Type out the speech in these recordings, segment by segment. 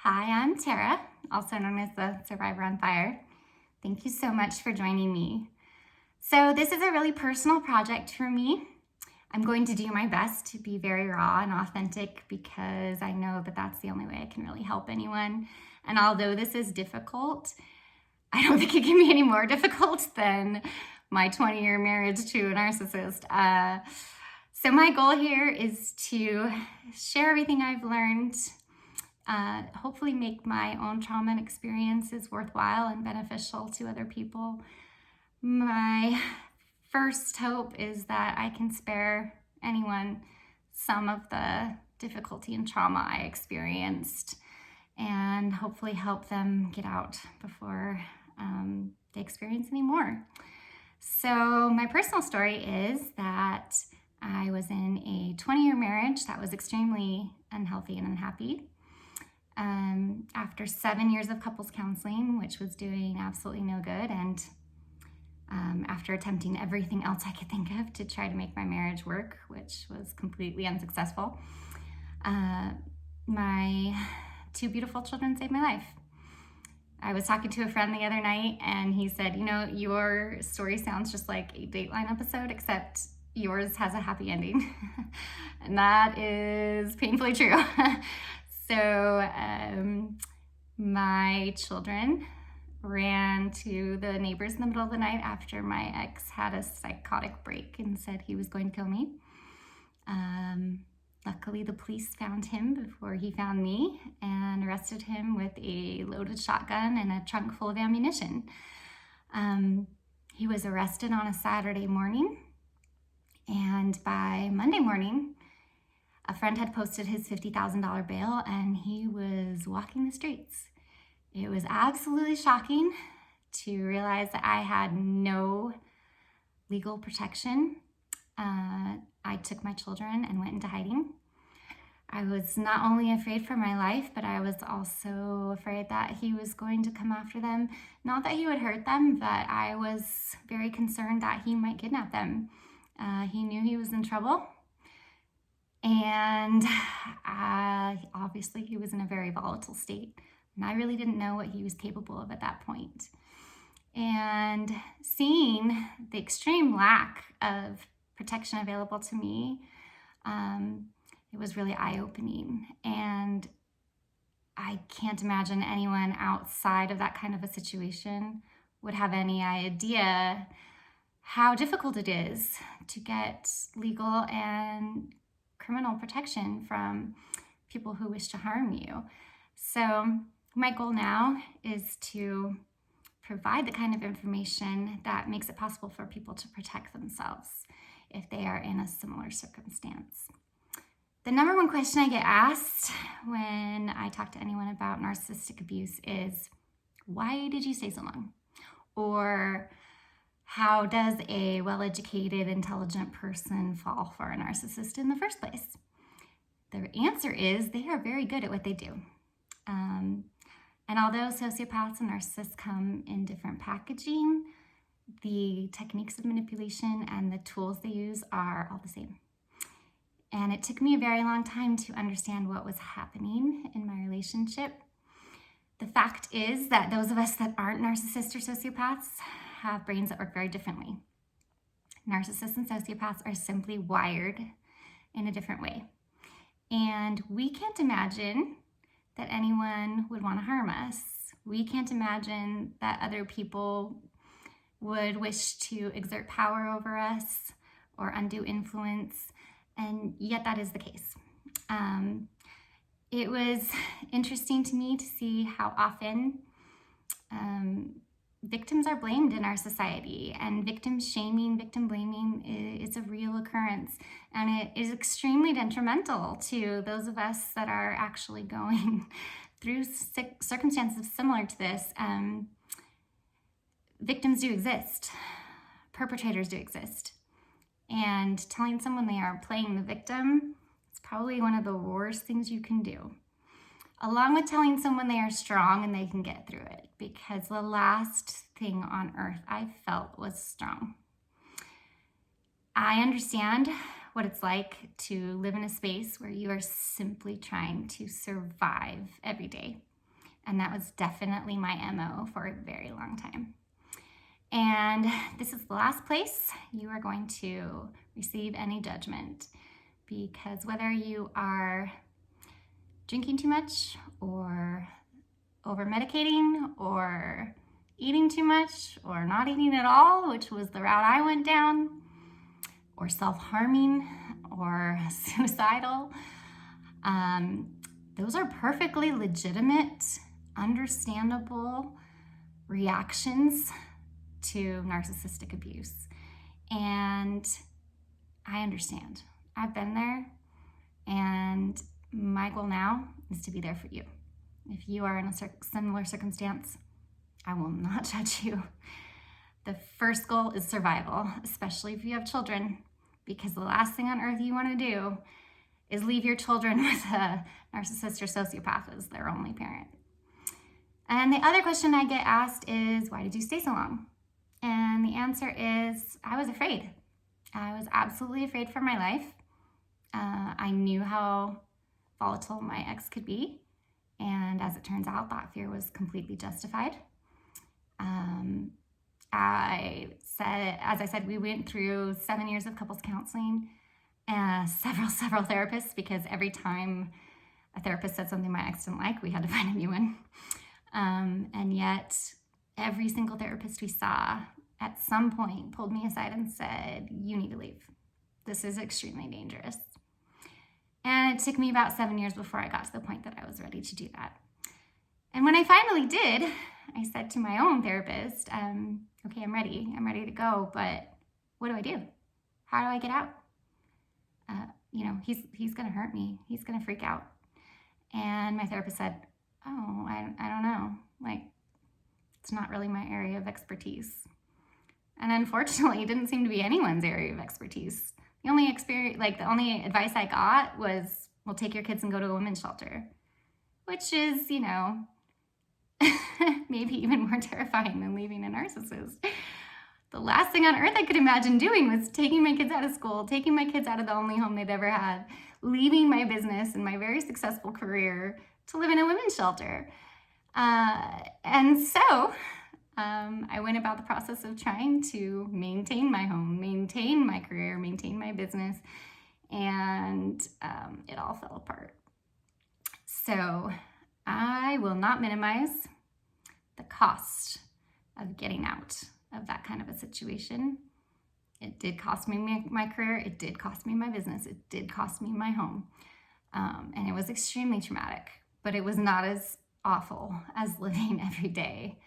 Hi, I'm Tara, also known as the Survivor on Fire. Thank you so much for joining me. So this is a really personal project for me. I'm going to do my best to be very raw and authentic because I know that that's the only way I can really help anyone. And although this is difficult, I don't think it can be any more difficult than my 20-year marriage to a narcissist. So my goal here is to share everything I've learned, hopefully make my own trauma and experiences worthwhile and beneficial to other people. My first hope is that I can spare anyone some of the difficulty and trauma I experienced and hopefully help them get out before they experience any more. So my personal story is that I was in a 20-year marriage that was extremely unhealthy and unhappy. After 7 years of couples counseling, which was doing absolutely no good, and after attempting everything else I could think of to try to make my marriage work, which was completely unsuccessful, my two beautiful children saved my life. I was talking to a friend the other night, and he said, your story sounds just like a Dateline episode, except yours has a happy ending. And that is painfully true. So my children ran to the neighbors in the middle of the night after my ex had a psychotic break and said he was going to kill me. Luckily, the police found him before he found me and arrested him with a loaded shotgun and a trunk full of ammunition. He was arrested on a Saturday morning, and by Monday morning, a friend had posted his $50,000 bail and he was walking the streets. It was absolutely shocking to realize that I had no legal protection. I took my children and went into hiding. I was not only afraid for my life, but I was also afraid that he was going to come after them. Not that he would hurt them, but I was very concerned that he might kidnap them. He knew he was in trouble. And obviously he was in a very volatile state, and I really didn't know what he was capable of at that point. And seeing the extreme lack of protection available to me, it was really eye-opening. And I can't imagine anyone outside of that kind of a situation would have any idea how difficult it is to get legal and criminal protection from people who wish to harm you. So my goal now is to provide the kind of information that makes it possible for people to protect themselves if they are in a similar circumstance. The number one question I get asked when I talk to anyone about narcissistic abuse is, why did you stay so long? Or how does a well-educated, intelligent person fall for a narcissist in the first place? The answer is they are very good at what they do. And although sociopaths and narcissists come in different packaging, the techniques of manipulation and the tools they use are all the same. And it took me a very long time to understand what was happening in my relationship. The fact is that those of us that aren't narcissists or sociopaths have brains that work very differently. Narcissists and sociopaths are simply wired in a different way. And we can't imagine that anyone would want to harm us. We can't imagine that other people would wish to exert power over us or undue influence, and yet that is the case. It was interesting to me to see how often victims are blamed in our society, and victim shaming, victim blaming is a real occurrence, and it is extremely detrimental to those of us that are actually going through circumstances similar to this. Victims do exist, perpetrators do exist, and telling someone they are playing the victim is probably one of the worst things you can do, along with telling someone they are strong and they can get through it, because the last thing on earth I felt was strong. I understand what it's like to live in a space where you are simply trying to survive every day. And that was definitely my MO for a very long time. And this is the last place you are going to receive any judgment, because whether you are drinking too much or over medicating or eating too much or not eating at all, which was the route I went down, or self-harming or suicidal, those are perfectly legitimate, understandable reactions to narcissistic abuse. And I understand. I've been there, and my goal now is to be there for you. If you are in a similar circumstance, I will not judge you. The first goal is survival, especially if you have children, because the last thing on earth you want to do is leave your children with a narcissist or sociopath as their only parent. And the other question I get asked is, why did you stay so long? And the answer is, I was afraid. I was absolutely afraid for my life. I knew how volatile my ex could be. And as it turns out, that fear was completely justified. As I said, we went through 7 years of couples counseling, several therapists, because every time a therapist said something my ex didn't like, we had to find a new one. And yet every single therapist we saw at some point pulled me aside and said, you need to leave. This is extremely dangerous. And it took me about 7 years before I got to the point that I was ready to do that. And when I finally did, I said to my own therapist, okay, I'm ready to go, but what do I do? How do I get out? He's gonna hurt me. He's gonna freak out. And my therapist said, oh, I don't know. Like, it's not really my area of expertise. And unfortunately, it didn't seem to be anyone's area of expertise. The only advice I got was, well, take your kids and go to a women's shelter, which is, maybe even more terrifying than leaving a narcissist. The last thing on earth I could imagine doing was taking my kids out of school, taking my kids out of the only home they'd ever had, leaving my business and my very successful career to live in a women's shelter. And so I went about the process of trying to maintain my home, maintain my career, maintain my business, and it all fell apart. So I will not minimize the cost of getting out of that kind of a situation. It did cost me my career. It did cost me my business. It did cost me my home. And it was extremely traumatic, but it was not as awful as living every day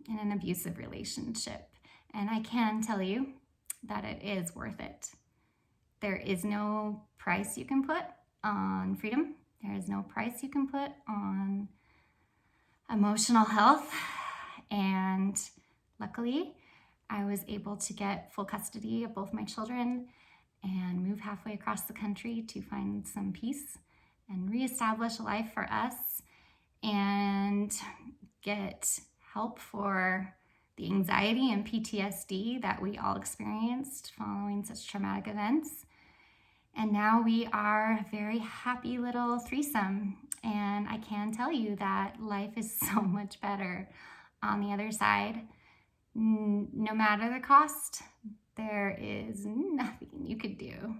in an abusive relationship. And I can tell you that it is worth it. There is no price you can put on freedom. There is no price you can put on emotional health. And luckily, I was able to get full custody of both my children and move halfway across the country to find some peace and reestablish a life for us and get help for the anxiety and PTSD that we all experienced following such traumatic events. And now we are a very happy little threesome. And I can tell you that life is so much better on the other side. No matter the cost, there is nothing you could do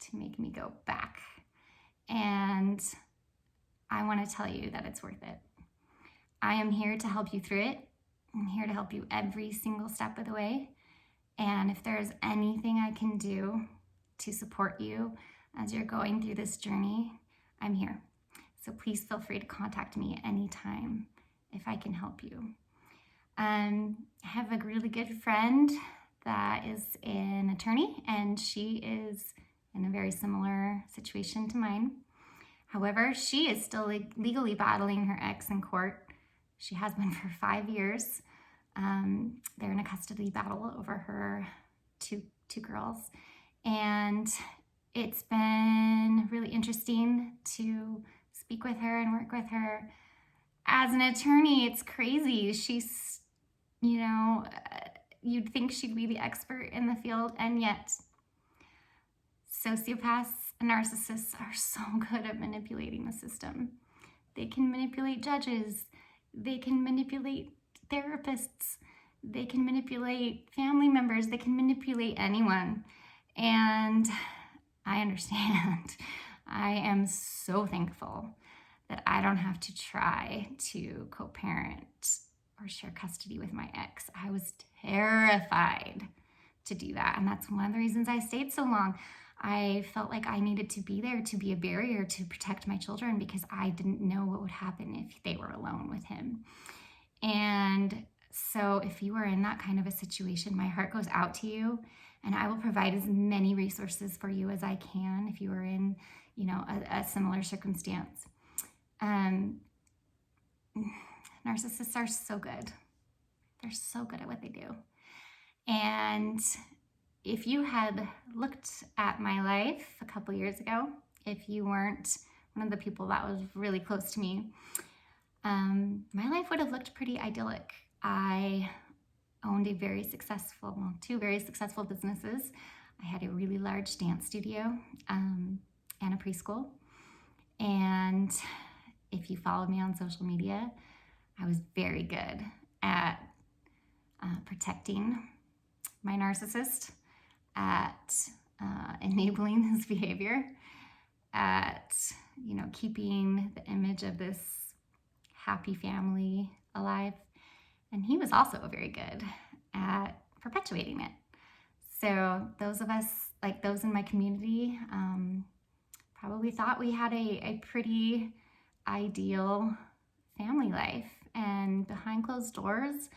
to make me go back. And I want to tell you that it's worth it. I am here to help you through it. I'm here to help you every single step of the way. And if there's anything I can do to support you as you're going through this journey, I'm here. So please feel free to contact me anytime if I can help you. I have a really good friend that is an attorney, and she is in a very similar situation to mine. However, she is still legally battling her ex in court. She has been for 5 years. They're in a custody battle over her two girls. And it's been really interesting to speak with her and work with her. As an attorney, it's crazy. She's, you'd think she'd be the expert in the field, and yet sociopaths and narcissists are so good at manipulating the system. They can manipulate judges. They can manipulate therapists. They can manipulate family members. They can manipulate anyone. And I understand. I am so thankful that I don't have to try to co-parent or share custody with my ex. I was terrified to do that. And that's one of the reasons I stayed so long. I felt like I needed to be there to be a barrier to protect my children because I didn't know what would happen if they were alone with him. And so if you are in that kind of a situation, my heart goes out to you, and I will provide as many resources for you as I can if you are in, a similar circumstance. Narcissists are so good. They're so good at what they do. And if you had looked at my life a couple years ago, if you weren't one of the people that was really close to me, my life would have looked pretty idyllic. I owned two very successful businesses. I had a really large dance studio and a preschool. And if you followed me on social media, I was very good at protecting my narcissist, at enabling his behavior, at keeping the image of this happy family alive. And he was also very good at perpetuating it. So those of us, like those in my community, probably thought we had a pretty ideal family life. And behind closed doors,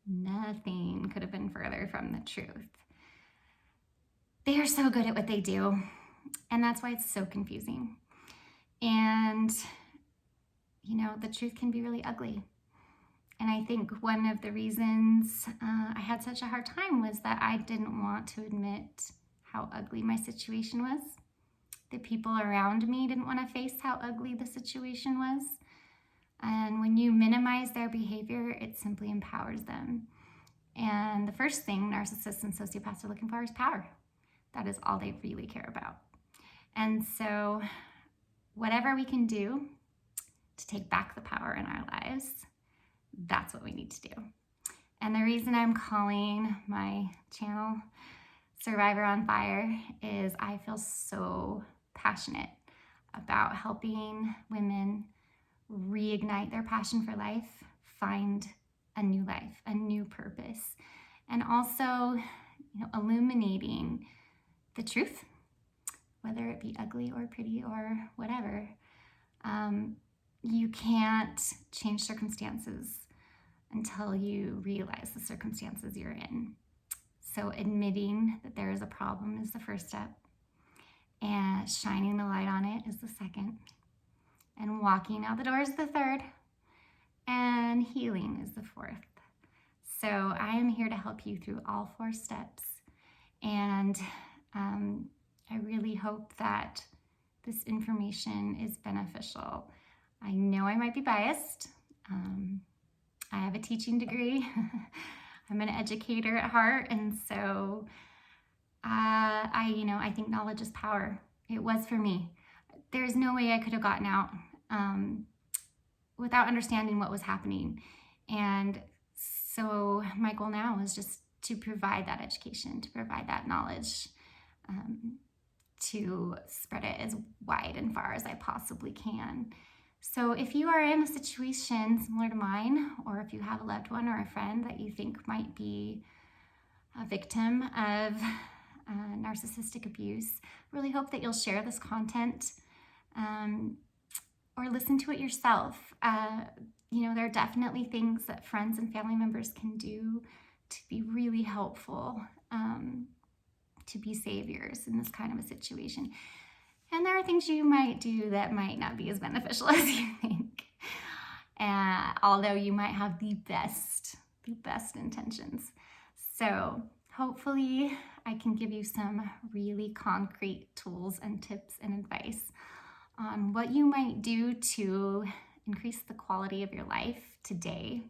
nothing could have been further from the truth. They are so good at what they do, and that's why it's so confusing. And, the truth can be really ugly. And I think one of the reasons I had such a hard time was that I didn't want to admit how ugly my situation was. The people around me didn't want to face how ugly the situation was. And when you minimize their behavior, it simply empowers them. And the first thing narcissists and sociopaths are looking for is power. That is all they really care about. And so whatever we can do to take back the power in our lives, that's what we need to do. And the reason I'm calling my channel Survivor on Fire is I feel so passionate about helping women reignite their passion for life, find a new life, a new purpose, and also illuminating the truth, whether it be ugly or pretty or whatever. You can't change circumstances until you realize the circumstances you're in. So admitting that there is a problem is the first step, and shining the light on it is the second, and walking out the door is the third, and healing is the fourth. So I am here to help you through all 4 steps, and I really hope that this information is beneficial. I know I might be biased. I have a teaching degree. I'm an educator at heart, and so I think knowledge is power. It was for me. There's no way I could have gotten out without understanding what was happening. And so my goal now is just to provide that education, to provide that knowledge, to spread it as wide and far as I possibly can. So if you are in a situation similar to mine, or if you have a loved one or a friend that you think might be a victim of narcissistic abuse, really hope that you'll share this content or listen to it yourself. There are definitely things that friends and family members can do to be really helpful, to be saviors in this kind of a situation. And there are things you might do that might not be as beneficial as you think, although you might have the best intentions. So hopefully I can give you some really concrete tools and tips and advice on what you might do to increase the quality of your life today,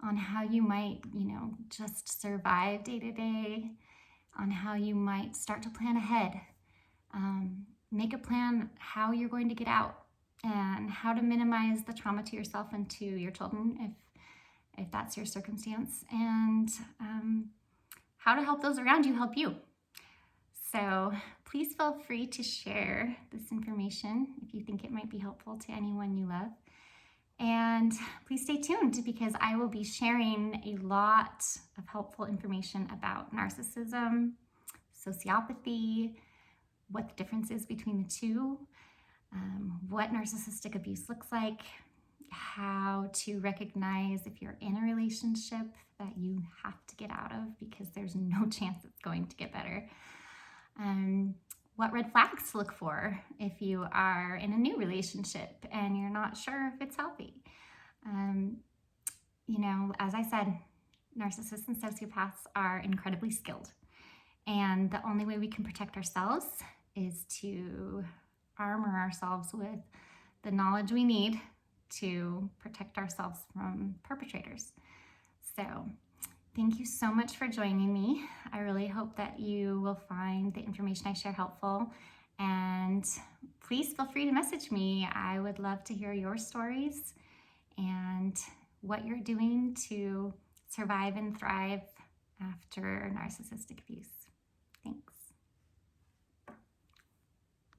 on how you might, just survive day to day, on how you might start to plan ahead. Make a plan how you're going to get out and how to minimize the trauma to yourself and to your children if that's your circumstance, and how to help those around you help you. So please feel free to share this information if you think it might be helpful to anyone you love. And please stay tuned, because I will be sharing a lot of helpful information about narcissism, sociopathy, what the difference is between the two, what narcissistic abuse looks like, how to recognize if you're in a relationship that you have to get out of because there's no chance it's going to get better, what red flags to look for if you are in a new relationship and you're not sure if it's healthy. As I said, narcissists and sociopaths are incredibly skilled. And the only way we can protect ourselves is to armor ourselves with the knowledge we need to protect ourselves from perpetrators. So thank you so much for joining me. I really hope that you will find the information I share helpful. And please feel free to message me. I would love to hear your stories and what you're doing to survive and thrive after narcissistic abuse. Thanks.